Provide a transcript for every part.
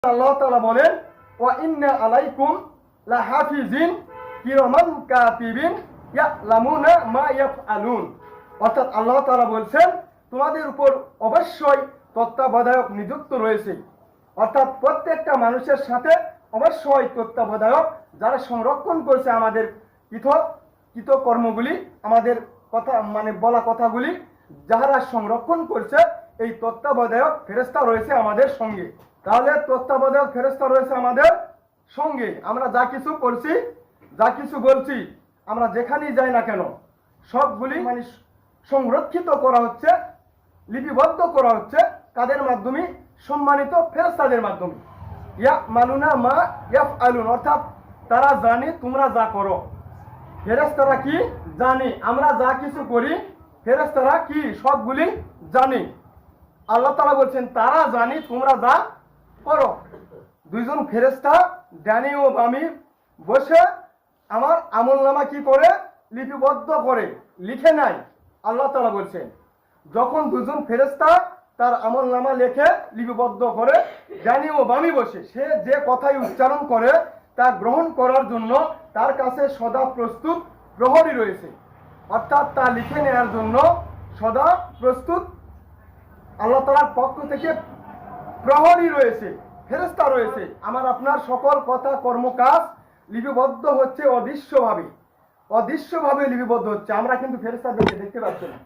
আল্লাহ তাআলা বলেন ওয়া ইন্না আলাইকুম লাহাফিজিন কিরামান কাতিবিন ইয়ালামুনা মা ইয়াফআলুন। অর্থাৎ আল্লাহ তাআলা বলছেন তোমাদের উপর অবশ্যই তত্ত্বাবধায়ক নিযুক্ত রয়েছে। অর্থাৎ প্রত্যেকটা মানুষের সাথে অবশ্যই তত্ত্বাবধায়ক যারা সংরক্ষণ করছে আমাদের কর্মগুলি, আমাদের কথা বলা কথাগুলি যারা সংরক্ষণ করছে, এই তত্ত্বাবধায়ক ফেরেশতা রয়েছে আমাদের সঙ্গে। তাহলে তত্ত্বাবধায়ক ফেরেশতা রয়েছে আমাদের সঙ্গে। আমরা যা কিছু করছি, যা কিছু বলছি, আমরা যেখানেই যাই না কেন সবগুলি সংরক্ষিত করা হচ্ছে, লিপিবদ্ধ করা হচ্ছে কাদের মাধ্যমে? সম্মানিত ফেরেশতাদের মাধ্যমে। ইয়ামালুনা মা ইয়াফআলুন, অর্থাৎ তারা জানে তোমরা যা করো। ফেরেশতারা কি জানে? আমরা যা কিছু করি ফেরেশতারা কি সবগুলি জানে। আল্লাহ তাআলা বলছেন তারা জানে তোমরা যা করো। দুইজন ফেরেশতা ডানে ও বামে বসে আমার আমলনামা কি করে? লিপিবদ্ধ করে, লিখে নাই। আল্লাহ তাআলা বলছেন যখন দুজন ফেরেশতা তার আমলনামা লেখে লিপিবদ্ধ করে ডানে ও বামে বসে, সে যে কথাই উচ্চারণ করে তা গ্রহণ করার জন্য তার কাছে সদা প্রস্তুত প্রহরী রয়েছে। অর্থাৎ তা লিখে নেওয়ার জন্য সদা প্রস্তুত আল্লাহ তাআলার পক্ষ থেকে প্রহরী রয়েছে, ফেরেশতা রয়েছে। আমার আপনার সকল কথা কর্মকাজ লিপিবদ্ধ হচ্ছে অদৃশ্যভাবে, অদৃশ্যভাবে লিপিবদ্ধ হচ্ছে। আমরা কিন্তু ফেরেশতাদেরকে দেখতে পাচ্ছি না,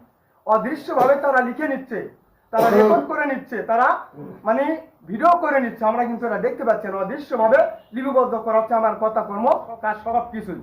অদৃশ্যভাবে তারা লিখে নিচ্ছে, তারা রেকর্ড করে নিচ্ছে, তারা ভিডিও করে নিচ্ছে। আমরা কিন্তু এটা দেখতে পাচ্ছি না, অদৃশ্যভাবে লিপিবদ্ধ করা হচ্ছে আমার কথা কর্ম কাজ সব কিছুই।